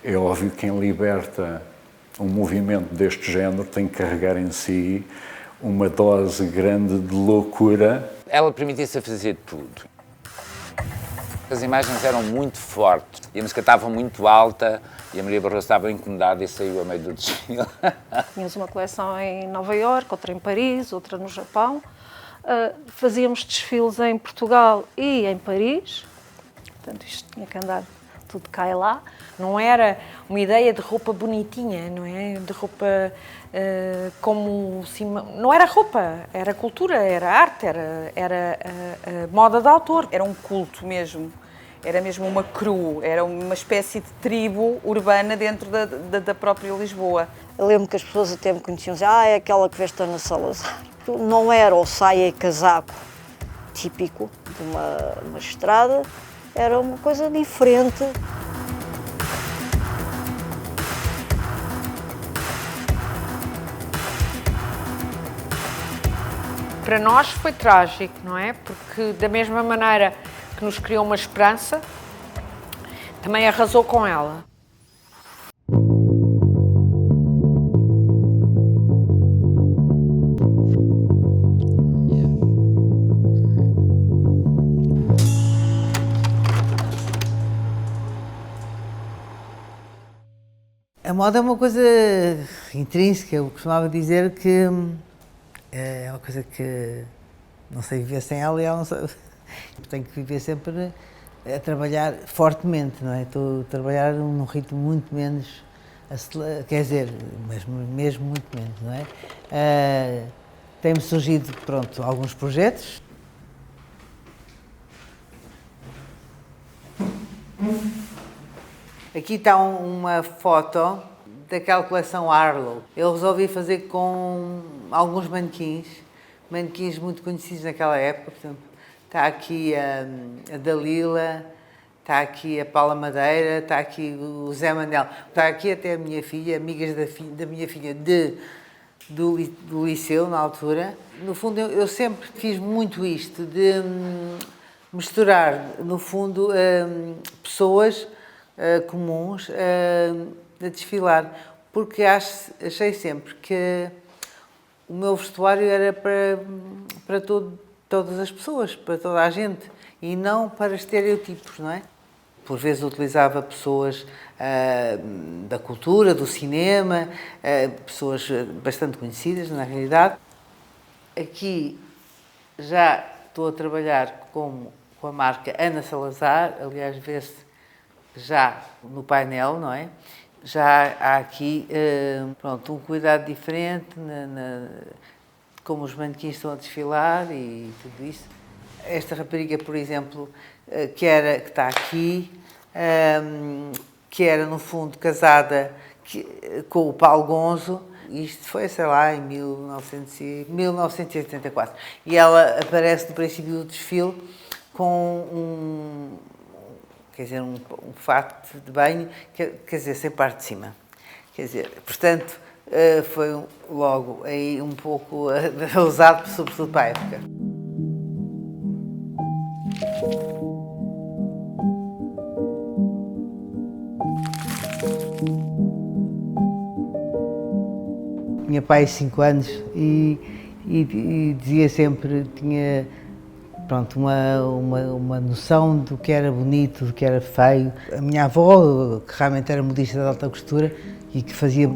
É óbvio que quem liberta um movimento deste género tem que carregar em si uma dose grande de loucura. Ela permitia-se fazer tudo. As imagens eram muito fortes e a música estava muito alta e a Maria Barroso estava incomodada e saiu a meio do desfile. Tínhamos uma coleção em Nova Iorque, outra em Paris, outra no Japão. Fazíamos desfiles em Portugal e em Paris. Portanto, isto tinha que andar tudo cá e lá. Não era uma ideia de roupa bonitinha, não é? De roupa como... Não era roupa, era cultura, era arte, era moda de autor. Era um culto mesmo. Era mesmo uma crew, era uma espécie de tribo urbana dentro da própria Lisboa. Eu lembro que as pessoas até me conheciam, diziam, é aquela que veste Ana Salazar. Não era o saia e casaco típico de uma estrada, era uma coisa diferente. Para nós foi trágico, não é? Porque da mesma maneira que nos criou uma esperança, também arrasou com ela. A moda é uma coisa intrínseca. Eu costumava dizer que é uma coisa que não sei viver sem ela e ela não sabe. Tenho que viver sempre a trabalhar fortemente, não é? Estou a trabalhar num ritmo muito menos, quer dizer, mesmo muito menos, não é? Tem-me surgido, pronto, alguns projetos. Aqui está uma foto daquela coleção Arlo. Eu resolvi fazer com alguns manequins muito conhecidos naquela época. Portanto, está aqui a Dalila, está aqui a Paula Madeira, está aqui o Zé Manel, está aqui até a minha filha, amigas da minha filha do liceu, na altura. No fundo, eu sempre fiz muito isto, de misturar, no fundo, pessoas comuns a desfilar, porque achei sempre que o meu vestuário era para todas as pessoas, para toda a gente, e não para estereotipos, não é? Por vezes utilizava pessoas da cultura, do cinema, pessoas bastante conhecidas, na realidade. Aqui já estou a trabalhar com a marca Ana Salazar, aliás, vê-se já no painel, não é? Já há aqui pronto, um cuidado diferente como os manequins estão a desfilar e tudo isso. Esta rapariga, por exemplo, que está aqui, que era, no fundo, casada com o Paulo Gonzo. Isto foi, sei lá, em 1984. E ela aparece no princípio do desfile com um fato de banho, quer dizer, sem parte de cima. Quer dizer, portanto, foi logo aí um pouco usado, sobretudo para a época. Tinha pai 5 anos e dizia sempre, tinha pronto, uma noção do que era bonito, do que era feio. A minha avó, que realmente era modista de alta costura e que fazia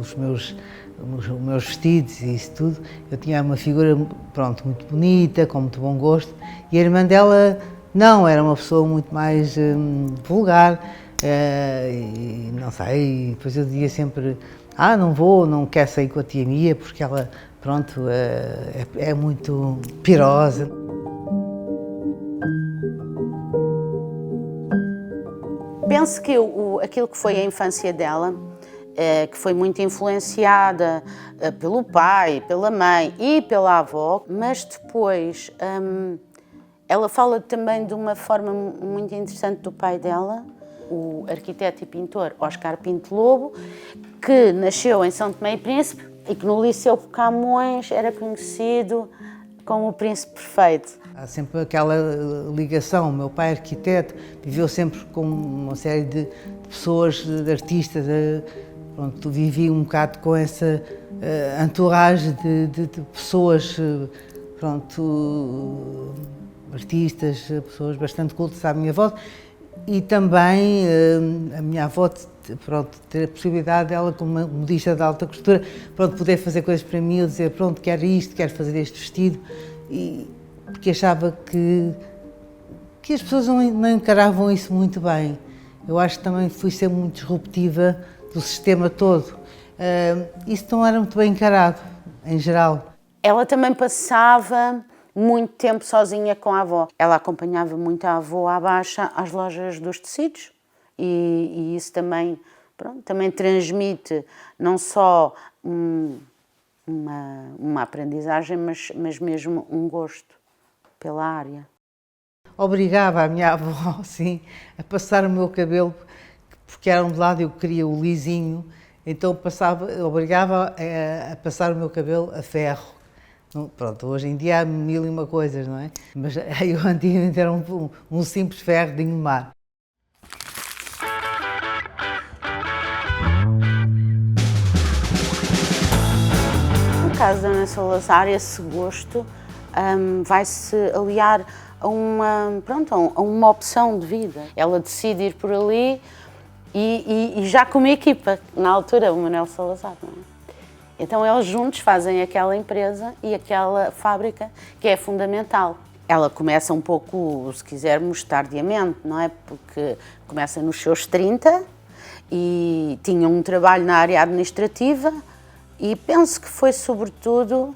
os meus vestidos e isso tudo, eu tinha uma figura, pronto, muito bonita, com muito bom gosto, e a irmã dela não, era uma pessoa muito mais vulgar, e não sei, depois eu dizia sempre, não quero sair com a tia Mia, porque ela, pronto, é muito pirosa. Penso que aquilo que foi a infância dela, que foi muito influenciada pelo pai, pela mãe e pela avó, mas depois ela fala também de uma forma muito interessante do pai dela, o arquiteto e pintor Oscar Pinto Lobo, que nasceu em São Tomé e Príncipe e que no Liceu Camões era conhecido como o príncipe perfeito. Há sempre aquela ligação. O meu pai, arquiteto, viveu sempre com uma série de pessoas, de artistas. Pronto, vivi um bocado com essa entourage de pessoas, pronto, artistas, pessoas bastante cultas à minha volta. E também a minha avó, pronto, ter a possibilidade dela, como uma modista de alta costura, pronto, poder fazer coisas para mim, eu dizer, pronto, quero isto, quero fazer este vestido. Porque achava que as pessoas não encaravam isso muito bem. Eu acho que também fui ser muito disruptiva do sistema todo. Isso não era muito bem encarado, em geral. Ela também passava muito tempo sozinha com a avó. Ela acompanhava muito a avó à baixa às lojas dos tecidos e isso também, pronto, também transmite não só uma aprendizagem, mas mesmo um gosto pela área. Obrigava a minha avó, sim, a passar o meu cabelo, porque era um de lado eu queria o lisinho, então obrigava a passar o meu cabelo a ferro. Pronto, hoje em dia há 1001 coisas, não é? Mas eu antigamente era um simples ferro de engomar. No caso da Ana Salazar, esse gosto vai-se aliar a uma opção de vida. Ela decide ir por ali e já com uma equipa, na altura o Manuel Salazar, não é? Então eles juntos fazem aquela empresa e aquela fábrica que é fundamental. Ela começa um pouco, se quisermos, tardiamente, não é? Porque começa nos seus 30 e tinha um trabalho na área administrativa e penso que foi sobretudo,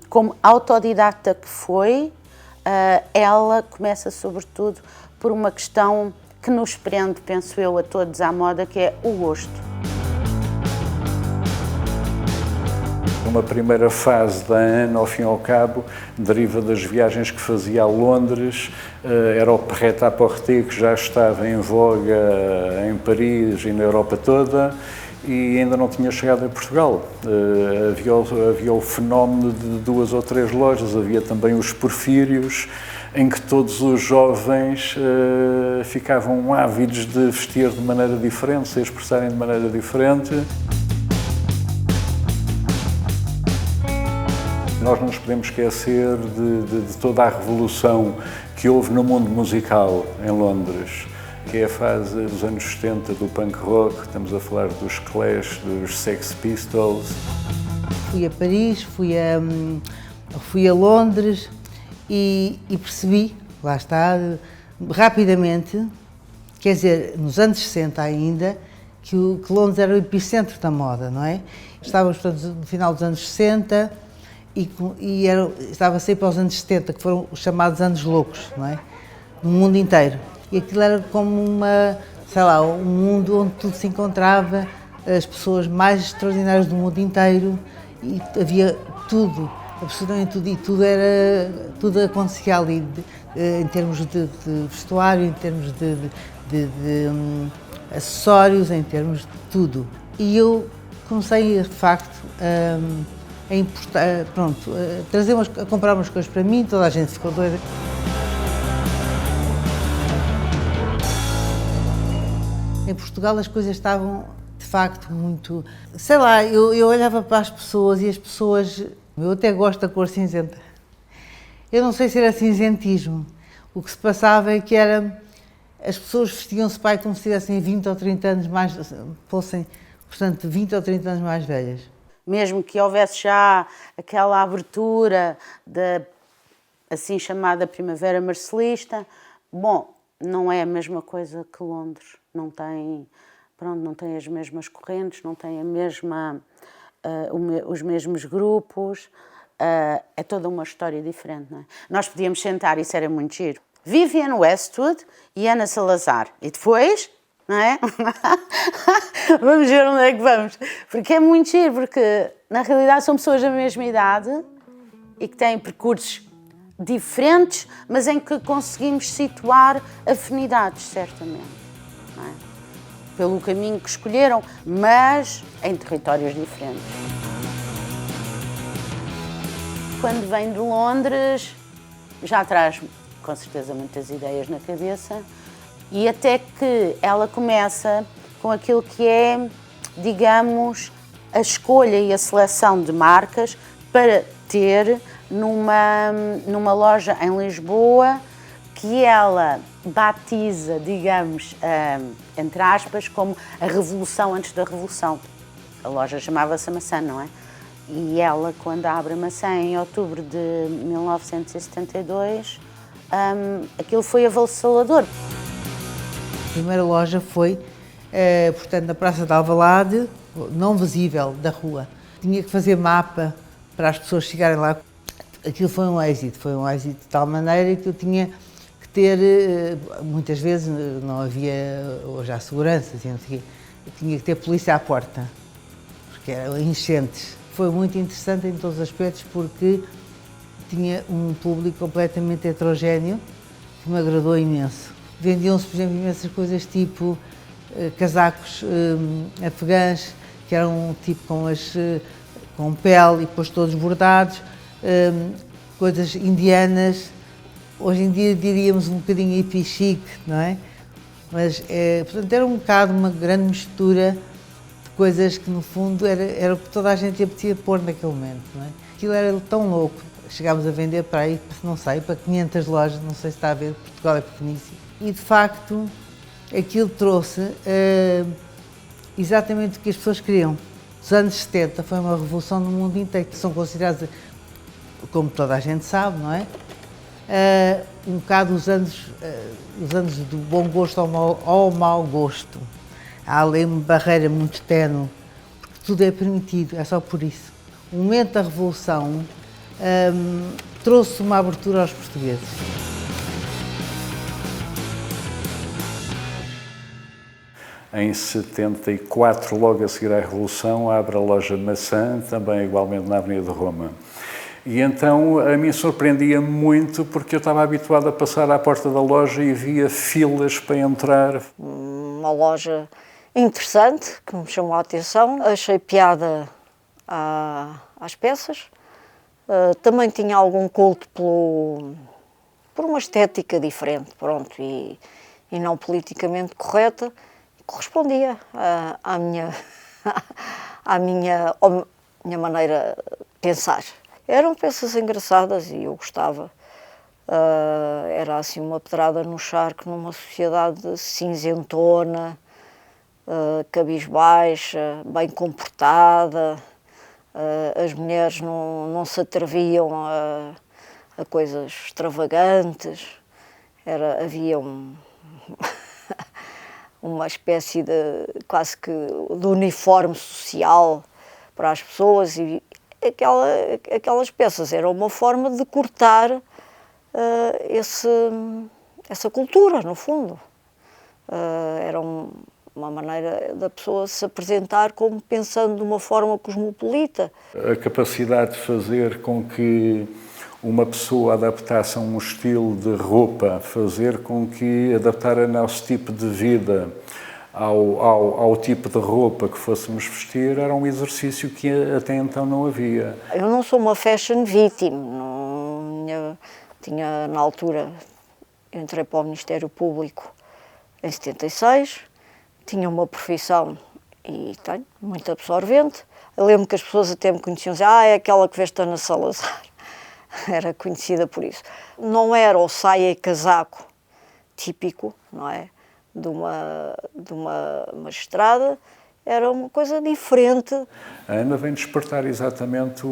como autodidata que foi, ela começa sobretudo por uma questão que nos prende, penso eu, a todos à moda, que é o gosto. Uma primeira fase da Ana, ao fim e ao cabo, deriva das viagens que fazia a Londres, era o prêt-à-porter que já estava em voga em Paris e na Europa toda e ainda não tinha chegado a Portugal. Havia o fenómeno de 2 ou 3 lojas, havia também os Porfírios, em que todos os jovens ficavam ávidos de vestir de maneira diferente, se expressarem de maneira diferente. Nós não nos podemos esquecer de toda a revolução que houve no mundo musical em Londres, que é a fase dos anos 70 do punk rock, estamos a falar dos Clash, dos Sex Pistols. Fui a Paris, fui a Londres e percebi, lá está, rapidamente, quer dizer, nos anos 60 ainda, que Londres era o epicentro da moda, não é? Estávamos, portanto, no final dos anos 60, estava a sair para os anos 70, que foram os chamados anos loucos, não é? No mundo inteiro. E aquilo era como um mundo onde tudo se encontrava, as pessoas mais extraordinárias do mundo inteiro, e havia tudo, absolutamente tudo, e tudo acontecia ali, em termos de vestuário, em termos de acessórios, em termos de tudo. E eu comecei, de facto, a comprar umas coisas para mim, toda a gente ficou doida. Em Portugal as coisas estavam, de facto, muito... Sei lá, eu olhava para as pessoas e as pessoas... Eu até gosto da cor cinzenta. Eu não sei se era cinzentismo. O que se passava é que as pessoas vestiam-se como se tivessem 20 ou 30 anos mais... fossem, portanto, 20 ou 30 anos mais velhas. Mesmo que houvesse já aquela abertura da assim chamada primavera marcelista, bom, não é a mesma coisa que Londres, não tem as mesmas correntes, não tem os mesmos grupos, é toda uma história diferente, não é? Nós podíamos sentar, isso era muito giro, Vivienne Westwood e Ana Salazar, e depois... Não é? Vamos ver onde é que vamos. Porque é muito giro, porque na realidade são pessoas da mesma idade e que têm percursos diferentes, mas em que conseguimos situar afinidades, certamente. Não é? Pelo caminho que escolheram, mas em territórios diferentes. Quando vem de Londres, já traz com certeza muitas ideias na cabeça e até que ela começa com aquilo que é, digamos, a escolha e a seleção de marcas para ter numa loja em Lisboa que ela batiza, digamos, entre aspas, como a revolução antes da revolução. A loja chamava-se a Maçã, não é? E ela, quando abre a Maçã em outubro de 1972, aquilo foi avassalador. A primeira loja foi, portanto, na Praça de Alvalade, não visível da rua. Tinha que fazer mapa para as pessoas chegarem lá. Aquilo foi um êxito de tal maneira que eu tinha que ter, muitas vezes não havia, hoje há segurança, assim, não sei o quê, eu tinha que ter polícia à porta, porque eram enchentes. Foi muito interessante em todos os aspectos porque tinha um público completamente heterogéneo que me agradou imenso. Vendiam-se, por exemplo, imensas coisas tipo casacos afegãs, que eram tipo com pele e depois todos bordados, coisas indianas, hoje em dia diríamos um bocadinho hippie chic, não é? Mas, portanto, era um bocado uma grande mistura coisas que, no fundo, era o que toda a gente apetecia pôr naquele momento, não é? Aquilo era tão louco. Chegámos a vender para aí, não sei, para 500 lojas, não sei se está a ver, Portugal é pequeníssimo. E, de facto, aquilo trouxe exatamente o que as pessoas queriam. Os anos 70 foi uma revolução no mundo inteiro, que são considerados, como toda a gente sabe, não é? Um bocado os anos do bom gosto ao mau gosto. Há ali uma barreira muito ténue, porque tudo é permitido, é só por isso. O momento da Revolução trouxe uma abertura aos portugueses. Em 74, logo a seguir à Revolução, abre a loja Maçã, também igualmente na Avenida de Roma. E então a mim surpreendia muito porque eu estava habituado a passar à porta da loja e via filas para entrar. Uma loja interessante, que me chamou a atenção. Achei piada às peças. Também tinha algum culto por uma estética diferente, pronto, e não politicamente correta. Correspondia à minha maneira de pensar. Eram peças engraçadas e eu gostava. Era assim uma pedrada no charco numa sociedade cinzentona, cabisbaixa, bem comportada. As mulheres não se atreviam a coisas extravagantes. Havia uma espécie de quase que de uniforme social para as pessoas e aquelas peças eram uma forma de cortar essa cultura, no fundo. Era uma maneira da pessoa se apresentar como pensando de uma forma cosmopolita. A capacidade de fazer com que uma pessoa adaptasse a um estilo de roupa, fazer com que adaptar o nosso tipo de vida ao tipo de roupa que fôssemos vestir, era um exercício que até então não havia. Eu não sou uma fashion victim, tinha na altura, entrei para o Ministério Público em 76, tinha uma profissão e tenho, muito absorvente. Eu lembro que as pessoas até me conheciam, diziam, é aquela que veste Ana Salazar. Era conhecida por isso. Não era o saia e casaco típico, não é? De uma magistrada, era uma coisa diferente. A Ana vem despertar exatamente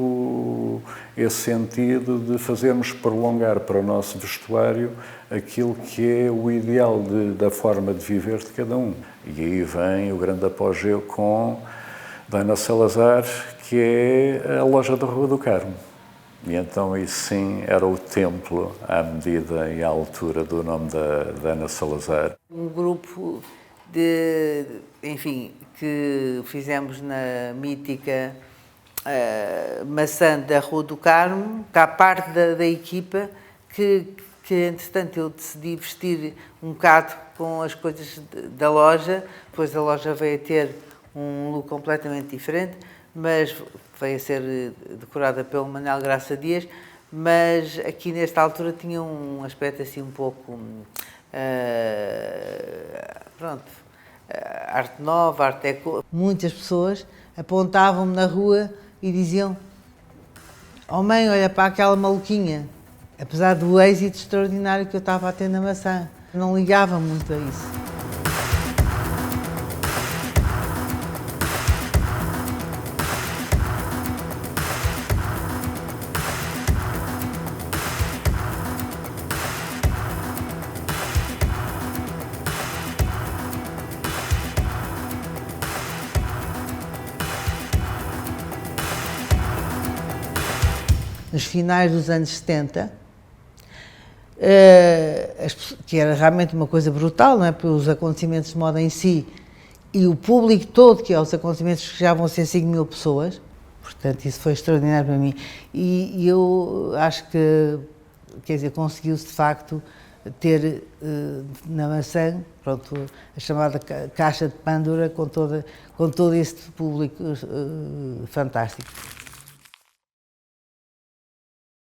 esse sentido de fazermos prolongar para o nosso vestuário aquilo que é o ideal da forma de viver de cada um. E aí vem o grande apogeu com a Ana Salazar, que é a loja da Rua do Carmo. E então, isso sim, era o templo à medida e à altura do nome da Ana Salazar. Um grupo enfim, que fizemos na mítica Maçã da Rua do Carmo, que há parte da equipa que, entretanto, eu decidi vestir um bocado com as coisas da loja, depois a loja veio a ter um look completamente diferente, mas veio a ser decorada pelo Manuel Graça Dias, mas aqui nesta altura tinha um aspecto assim um pouco, arte nova, arte eco. Muitas pessoas apontavam-me na rua e diziam: "Oh mãe, olha para aquela maluquinha", apesar do êxito extraordinário que eu estava a ter na maçã. Não ligava muito a isso. Nos finais dos anos 70, que era realmente uma coisa brutal, não é? Pelos acontecimentos de moda em si e o público todo que aos acontecimentos chegavam a ser 5.000 pessoas, portanto isso foi extraordinário para mim. E eu acho que, quer dizer, conseguiu-se de facto ter na maçã, pronto, a chamada caixa de Pandora com todo esse público fantástico.